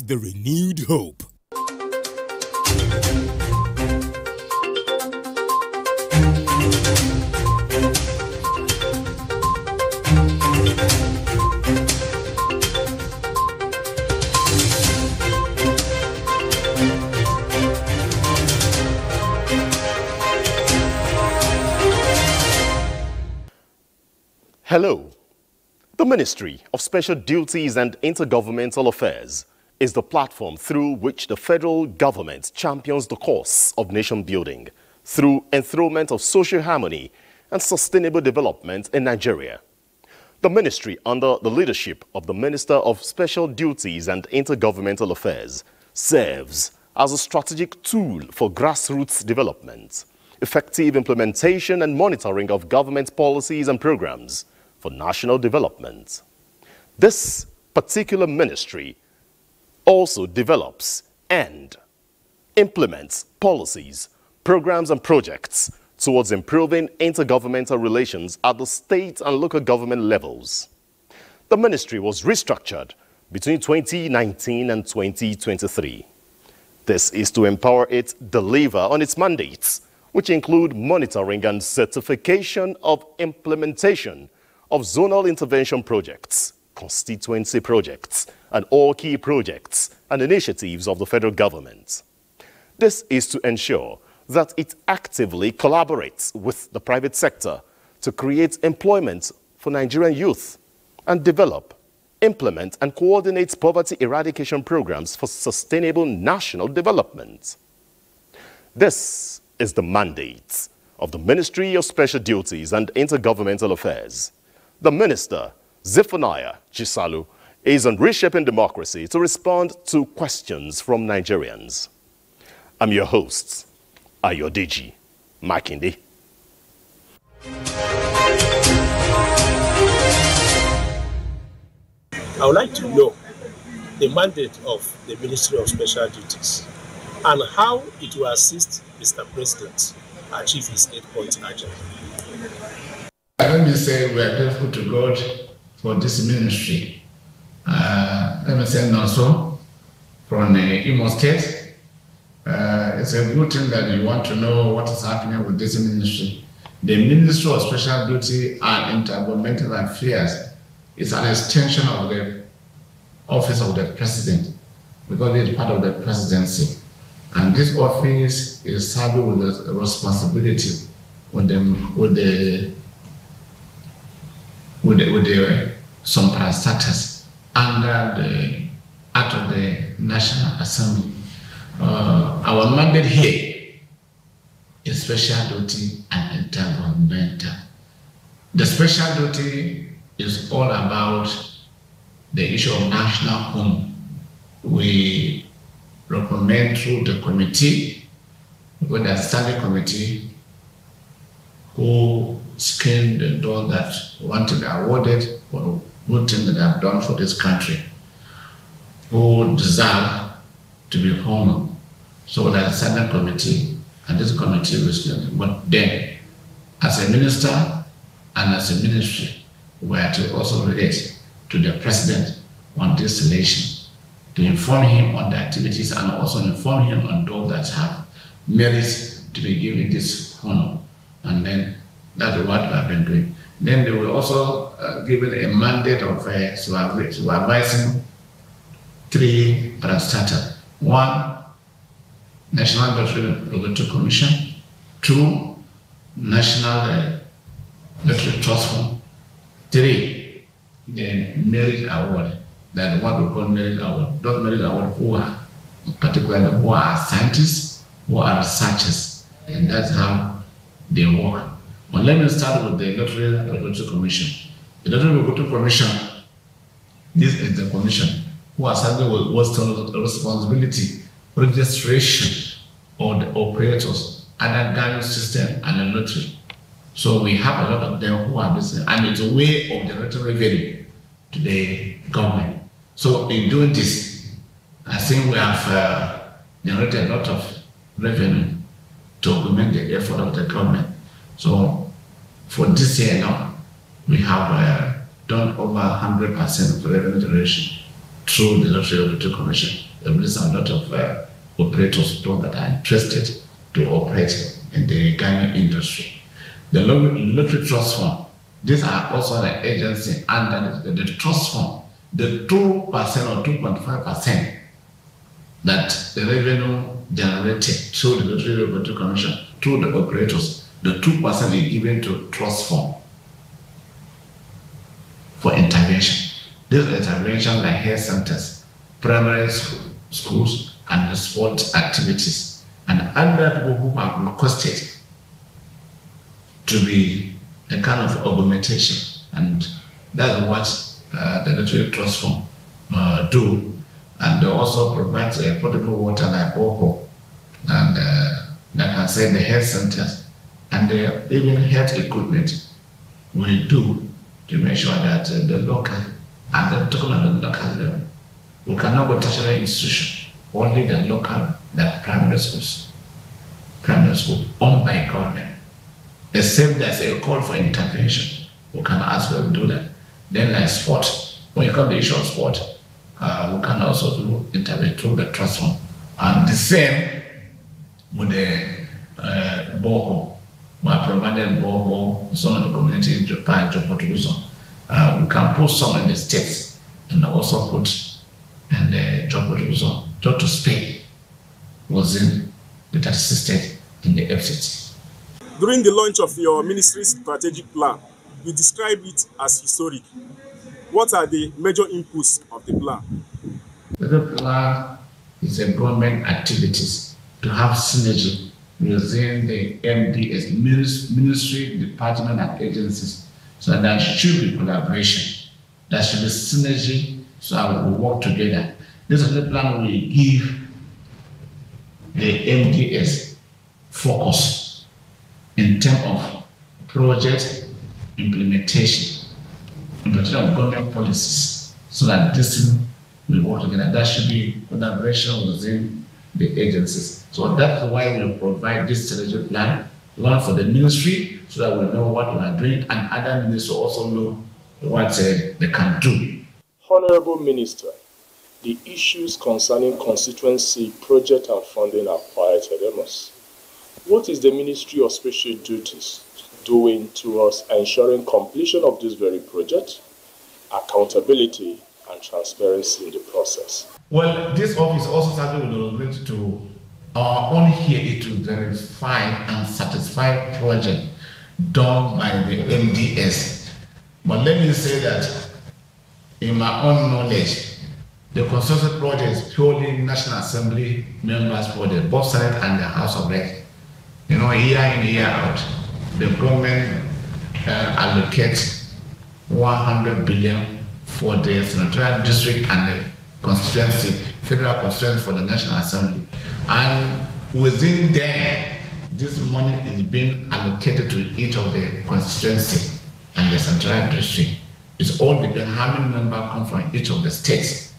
The renewed hope. Hello. The Ministry of Special Duties and Intergovernmental Affairs is the platform through which the federal government champions the cause of nation building through enthronement of social harmony and sustainable development in Nigeria. The ministry, under the leadership of the Minister of Special Duties and Intergovernmental Affairs, serves as a strategic tool for grassroots development, effective implementation and monitoring of government policies and programs for national development. This particular ministry also develops and implements policies, programs and projects towards improving intergovernmental relations at the state and local government levels. The ministry was restructured between 2019 and 2023. This is to empower it deliver on its mandates, which include monitoring and certification of implementation of zonal intervention projects, constituency projects, and all key projects and initiatives of the federal government. This is to ensure that it actively collaborates with the private sector to create employment for Nigerian youth and develop, implement, and coordinate poverty eradication programs for sustainable national development. This is the mandate of the Ministry of Special Duties and Intergovernmental Affairs. The Minister, Zephaniah Chisalu, is on Reshaping Democracy to respond to questions from Nigerians. I'm your host, Ayodeji Makinde. I would like to know the mandate of the Ministry of Special Duties and how it will assist Mr. President achieve his 8-point agenda. Let me say we are grateful to God for this ministry. Let me say also from Imo State. It's a good thing that you want to know what is happening with this ministry. The Ministry of Special Duty and Intergovernmental Affairs is an extension of the office of the president because it is part of the presidency. And this office is serving with the responsibility with some parastatals under the Act of the National Assembly. Our mandate here is special duty and intergovernmental. The special duty is all about the issue of national home. We recommend through the committee, with the standing committee, who screened those that want to be awarded for good things that they have done for this country, who deserve to be honored. So there's a standing committee, and this committee is, but then, as a minister and as a ministry, we are to also relate to the president on this selection, to inform him on the activities and also inform him on those that have merit to be given this honor. And then that's what we have been doing. Then they will also given a mandate of supervising 3 parastatals. 1, National Regulatory Commission. 2, National Regulatory Trust Fund. 3, the Merit Award. That what we call Merit Award. Those Merit Award who are, particularly who are scientists, who are researchers, and that's how they work. Well, let me start with the Regulatory Commission. The Regulatory Commission, this is the commission who are serving with what's the responsibility for registration of the operators and the guidance system and the lottery. So we have a lot of them who are listening, and it's a way of generating revenue to the government. So in doing this, I think we have generated a lot of revenue to augment the effort of the government. So for this year now, we have done over 100% of revenue generation through the Lottery Regulatory Commission. There is a lot of operators that are interested to operate in the Ghana industry. The Lottery Trust Fund, these are also an agency under the trust fund. The 2% or 2.5% that the revenue generated through the Lottery Regulatory Commission, through the operators, the 2% is given to trust fund for intervention. These interventions like health centers, primary schools, and sports activities, and other people who have requested to be a kind of augmentation, and that's what the Lottery Trust Fund do, and they also provide potable water like borehole, and like I said, the health centers, and even health equipment we do to make sure that the local, and the talking about the local level, we cannot go to tertiary institution, only the local, the primary school owned by government. Except there's a call for intervention, we can ask them to do that. Then like sport, when you come to the issue of sport, we can also do intervene through the trust fund. And the same with the borehole. We have provided borehole, some of the community in Japan, we can put some in the states and also put in the job production, just to stay within the assisted in the FCT. During the launch of your ministry's strategic plan, you describe it as historic. What are the major inputs of the plan? The plan is a government activities to have synergy within the MDS, ministry, department, and agencies. So there should be collaboration. There should be synergy, so that we work together. This is the plan we give the MDS focus in terms of project implementation of government policies, so that this will work together. That should be collaboration within the agencies. So that's why we provide this strategic plan, one for the ministry, so that we know what we are doing, and other ministries also know what they can do. Honorable Minister, the issues concerning constituency, project and funding are quite enormous. What is the Ministry of Special Duties doing towards ensuring completion of this very project, accountability and transparency in the process? Well, this office also started with to our own here to verify and satisfy project done by the MDS. But let me say that in my own knowledge, the consensus project is purely National Assembly members project, both Senate and the House of Rep. You know, year in, year out, the government allocates 100 billion for the senatorial district and the constituency, federal constituency for the National Assembly. And within there, this money is being allocated to each of the constituency and the central district. It's all depends how many members come from each of the states.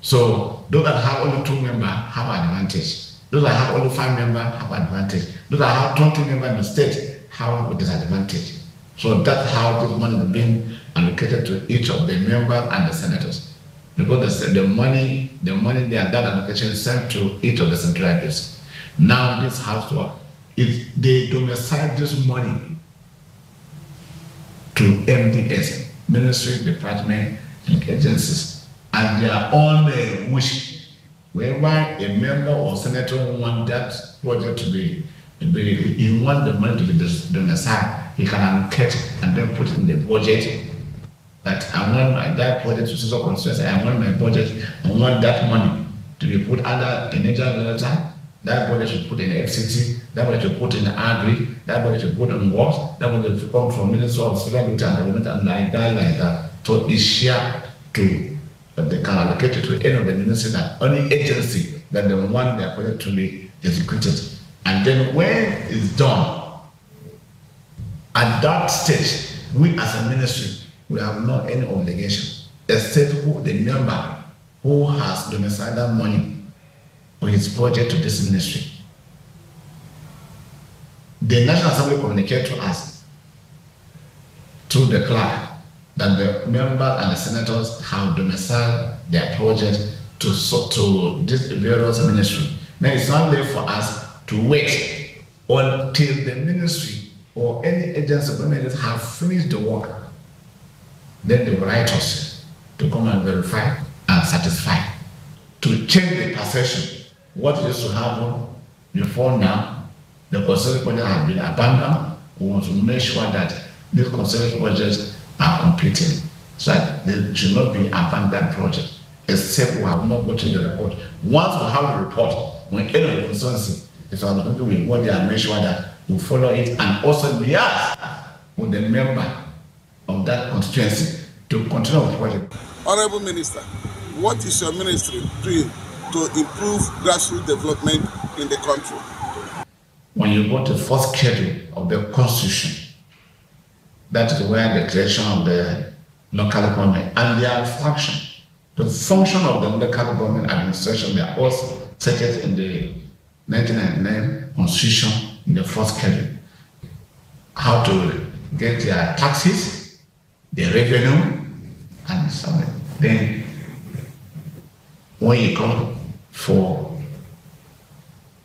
So those that have only 2 members have an advantage. Those that have only 5 members have an advantage. Those that have 20 members in the state have a disadvantage. So that's how this money is being allocated to each of the members and the senators. Because the money that allocation is sent to each of the central districts. Now this has to, if they domicile this money to MDS, ministry, department, and agencies, and their own wish, whereby a member or senator wants that project to be, he wants the money to be domiciled, he can allocate and then put it in the budget. That I want that project to social constituency, I want my budget, I want that money to be put under a nature letter, that budget should put in the FCT, that budget should put in the agri, that budget should put in works, that budget should come from Minister of Sustainability and Development, and like that. So it's shared to, they can allocate it to any of the ministries and any agency that they want their project to be executed. And then when it's done, at that stage, we as a ministry, we have not any obligation, except who the member who has domiciled that money for his project to this ministry. The National Assembly communicates to us through the clerk that the members and the senators have domiciled their project to this various ministry. Now it's not there for us to wait until the ministry or any agency government have finished the work. Then they will write us to come and verify and satisfy, to change the perception. What used to happen before now, the construction project has been abandoned. We want to make sure that these construction projects are completed, so that they should not be abandoned projects, except we have not gotten the report. Once we have the report, when any of the constituency is on the country, we go there and make sure that we follow it, and also liaise with the member of that constituency to continue the project. Honorable Minister, what is your ministry doing to improve grassroots development in the country? When you go to the first schedule of the constitution, that is where the creation of the local government and their function, the function of the local government administration, they are also set in the 1999 constitution in the first schedule. How to get their taxes, their revenue, and so on. Then, when you come for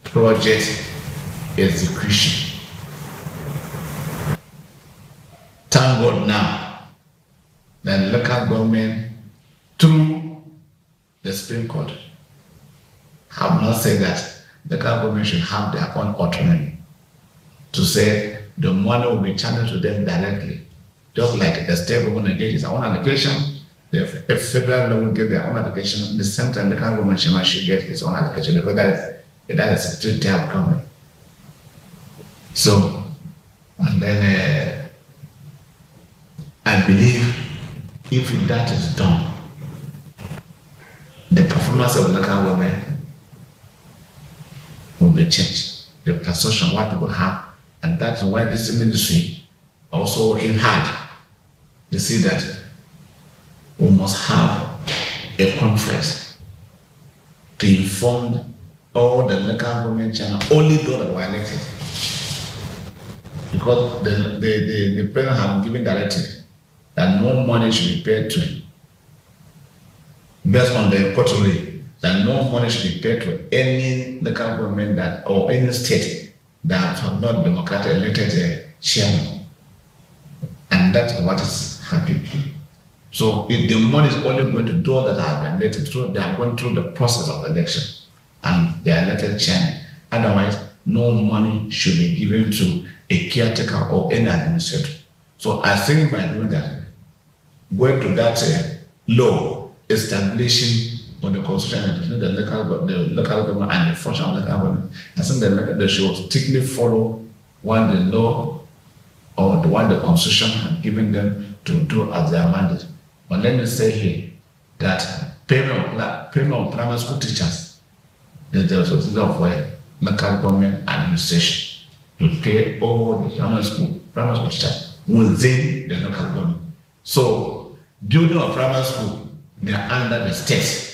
project execution, thank God now that local government, through the Supreme Court, have not said that the government should have their own autonomy to say the money will be channeled to them directly. Just like the state government gets its own allocation, the federal level will get their own allocation. At the same time, the government should get its own allocation, because that is a treaty of government. So, and then I believe if that is done, the performance of local government will be changed. The perception what people have, and that's why this ministry also working hard. You see that we must have a conference to inform all the local government channel, only those that were elected. Because the president has given directive that no money should be paid to him. Based on the quarterly, that no money should be paid to any local government that or any state that have not democratically elected a chairman. And that's what is happening. So if the money is only going to those that have been elected through, they are going through the process of election and they are elected chairman. Otherwise, no money should be given to a caretaker or any administrator. So I think by doing that, going to that law establishing on the constitution between the local government and the function of the government, I think they should strictly follow what the law or the one the constitution has given them to do as their mandate. But let me say here that payment of primary school teachers is the responsibility of local government administration to pay all the primary school teachers within the local government. So building of primary school, they are under the state.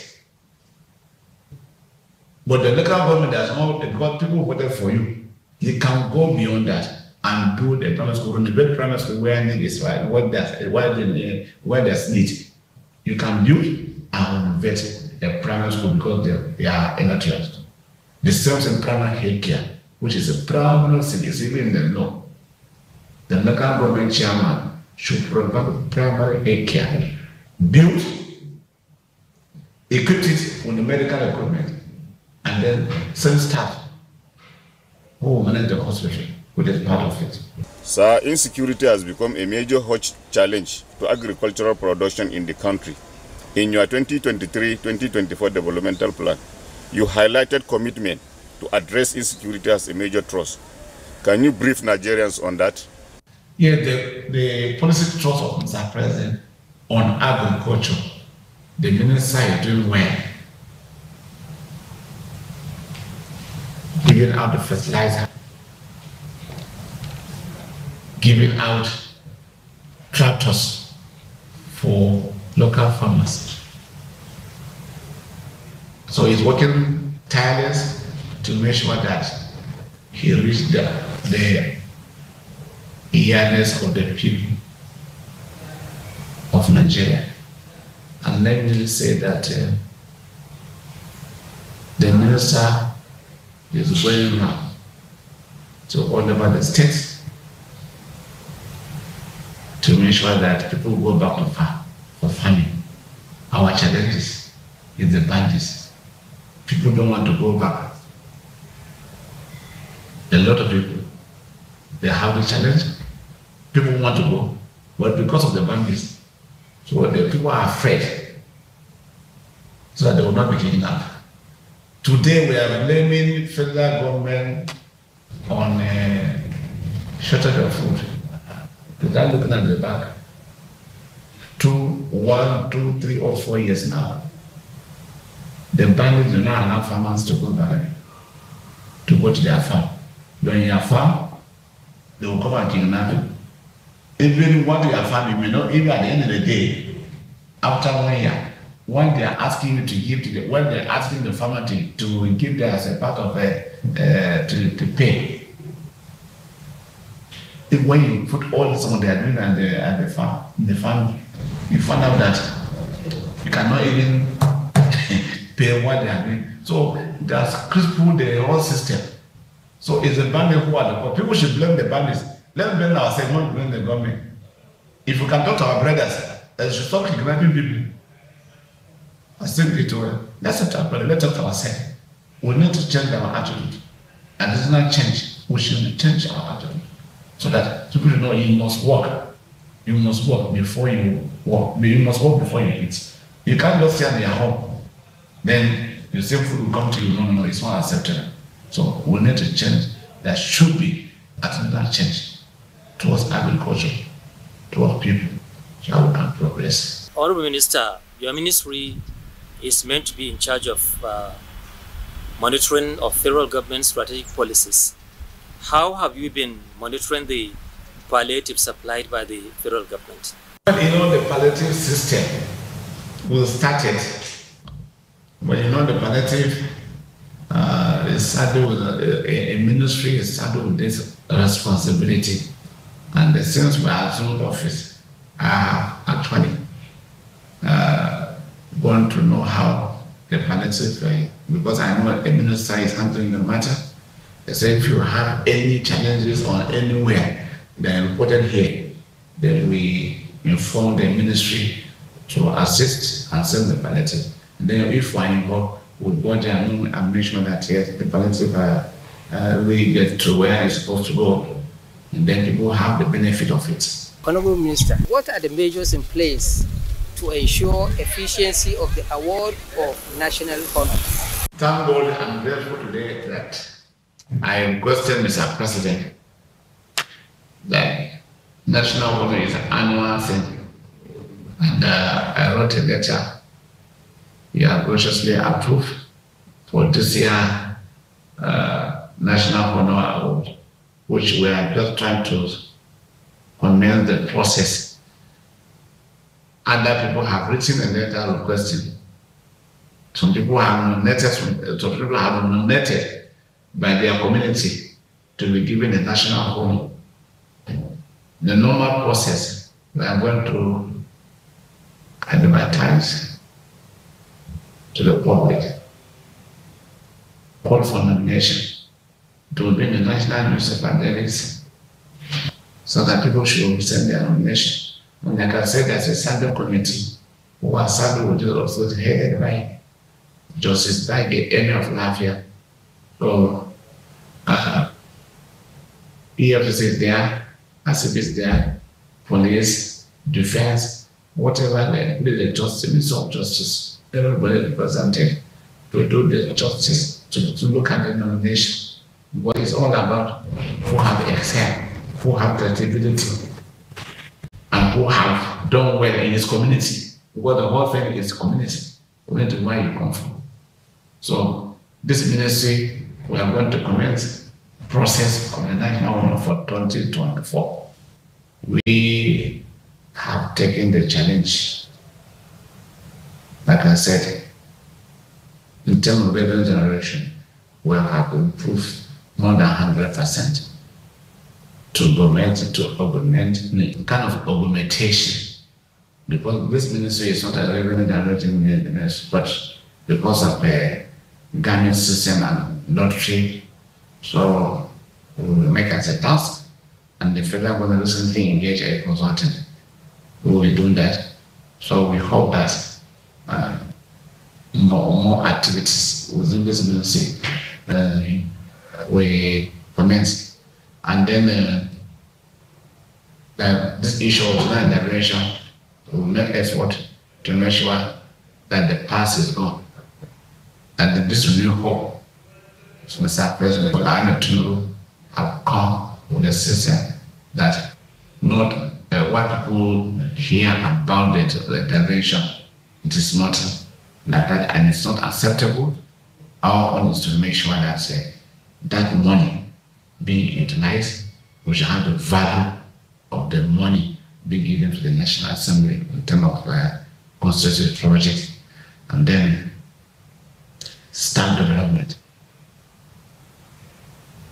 But the local government does not, because people voted for you, you can go beyond that and build a primary school, renovate primary school where need is right, where there's need. You can build and renovate a primary school because they are illiterate. The same in primary health care, which is a primary thing, is even in the law. The local government chairman should provide primary health care, build, equip it with the medical equipment, and then send staff who will manage the hospital, which is part of it. Sir, insecurity has become a major hot challenge to agricultural production in the country. In your 2023-2024 developmental plan, you highlighted commitment to address insecurity as a major thrust. Can you brief Nigerians on that? Yeah, the policy thrust of Mr. President on agriculture, the minister is doing well. Giving out the fertilizer, giving out tractors for local farmers. So he's working tireless to make sure that he reached the eagerness of the people of Nigeria. And let me say that the minister is going around to all over the states to make sure that people go back to farm for farming. Our challenges is the bandits. People don't want to go back. A lot of people, they have the challenge. People want to go, but because of the bandits, so the people are afraid, so that they will not be kidnapped. Today we are blaming federal government on shortage of food. Without looking at the back, 1, 2, 3, or 4 years now, the bandits do not allow farmers to go back to their farm. When you are farm, they will come and kidnap you. Even what you are farming, you may not, even at the end of the day, after 1 year, when they are asking you to give to the, when they are asking the farmer to give them as a part of to pay. If when you put all this on they are doing at the farm, in the farm, you find out that you cannot even pay what they are doing. So that's crippled the whole system. So it's the bandits who are the poor. People should blame the bandits. Let's blame ourselves, not blame the government. If we can talk to our brothers, they should stop kidnapping people. I think it will. Let's talk to our brothers, let's talk to ourselves. We need to change our attitude. And it's not change. We should change our attitude. So that people know you must work. You must work before you work. You must work before you eat. You can't just stay at your home. Then the same food will come to you. No, it's not acceptable. So we need to change. There should be attitudinal change towards agriculture, towards people, so we can progress. Honorable Minister, your ministry is meant to be in charge of monitoring of federal government strategic policies. How have you been monitoring the palliative supplied by the federal government? Well, the palliative system was started, but the palliative is saddled with a ministry is saddled with this responsibility. And since we are assumed office, I have actually gone to know how the palliative, because I know a minister is handling the matter. They say if you have any challenges or anywhere, they are reported here, then we inform the ministry to assist and send the palliative. And then if we are involved, with what they are known and make sure that yes, the palliative really get to where it's supposed to go, and then people have the benefit of it. Honorable Minister, what are the measures in place to ensure efficiency of the award of national honor? Thank God I'm grateful today that I requested Mr. President that national honor is an annual thing, and I wrote a letter. He has graciously approved for this year National Honor Award, which we are just trying to commence the process. Other people have written a letter requesting. Some people have nominated by their community to be given a national honor. The normal process, we are going to advertise to the public, call for nomination to be in the national newspaper dailies, so that people should send their nomination. And like I said, there's a standing committee who are saddled with the also headed by Justice Bage, Emir of Lafia. So EFCC is there, ACP is there, police, defense, whatever, the justice, Minister of Justice. Everybody represented to do the justice, to look at the nomination. What it's all about, who have excelled, who have credibility, and who have done well in his community. Because the whole thing is community, community where you come from. So this ministry, we are going to commence the process of the national honor for 2024. We have taken the challenge. Like I said, in terms of revenue generation, we have improved more than 100% to augment kind of augmentation because this ministry is not a revenue generating ministry, but because of the government system and lottery, so we will make it a task, and the federal government recently engaged a consultant who will be doing that. So we hope that more activities within this ministry we commence, and then this issue of land declaration will make effort to make sure that the past is gone, and this new hope. So Mr. President, I to have come with a system that not what people hear about the intervention, it is not like that, and it's not acceptable. Our own is to make sure that that money being utilized, we should have the value of the money being given to the National Assembly in terms of constitutive projects, and then staff development.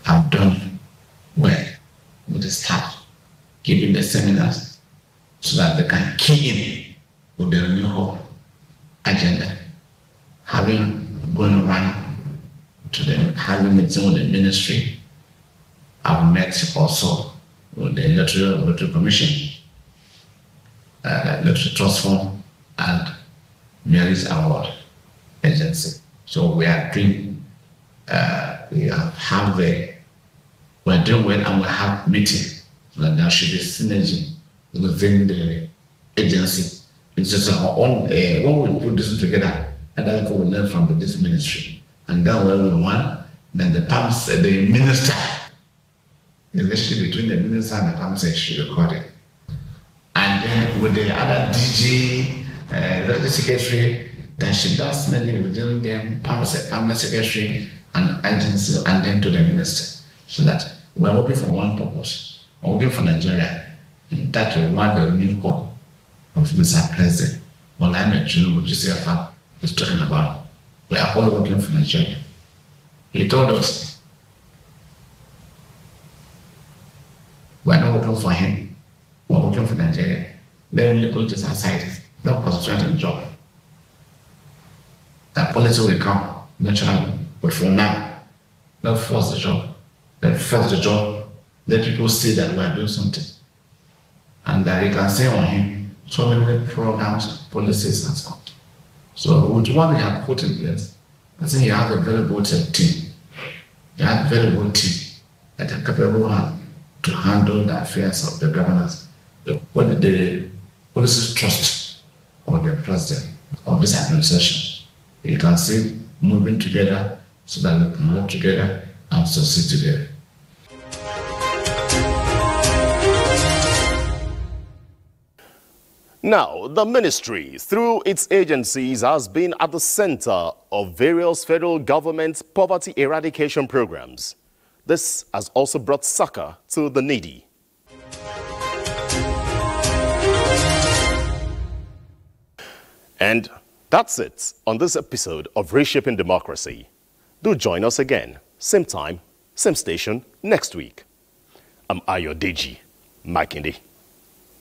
Have done well with the staff, giving the seminars so that they can key in with the New Hope agenda, having gone around to having meetings with the ministry. I've met also with the Electoral Commission, Electoral Trust Fund, and Mary's Award Agency. So we are doing, we're doing well, and we have meetings, so that there should be synergy within the agency. It's just when we put this together, and then we learn from this ministry, and then when we want, then the minister, the relationship between the minister and the PAM should record it. And then with the other DG, the secretary, then she does many within them, PAM secretary and agency, and then to the minister, so that we're working for one purpose, we're working for Nigeria, and that we want the new hope of Mr. President. Well, I'm not sure what you say is talking about. We are all working for Nigeria. He told us we're not working for him, we're working for Nigeria. Then we go to society, not concentrate on the job. That policy will come naturally, but for now, not force the job. Then first the job, let people see that we are doing something. And that you can say on him so many programs, policies, and so on. So with what we have put in place, I think you have a very good team. You have a very good team that are capable to handle the affairs of the governors, the policy trust of the president of this administration. You can see moving together so that we can work together and succeed together. Now, the ministry, through its agencies, has been at the center of various federal government poverty eradication programs. This has also brought succor to the needy. And that's it on this episode of Reshaping Democracy. Do join us again, same time, same station, next week. I'm Ayodeji Makinde.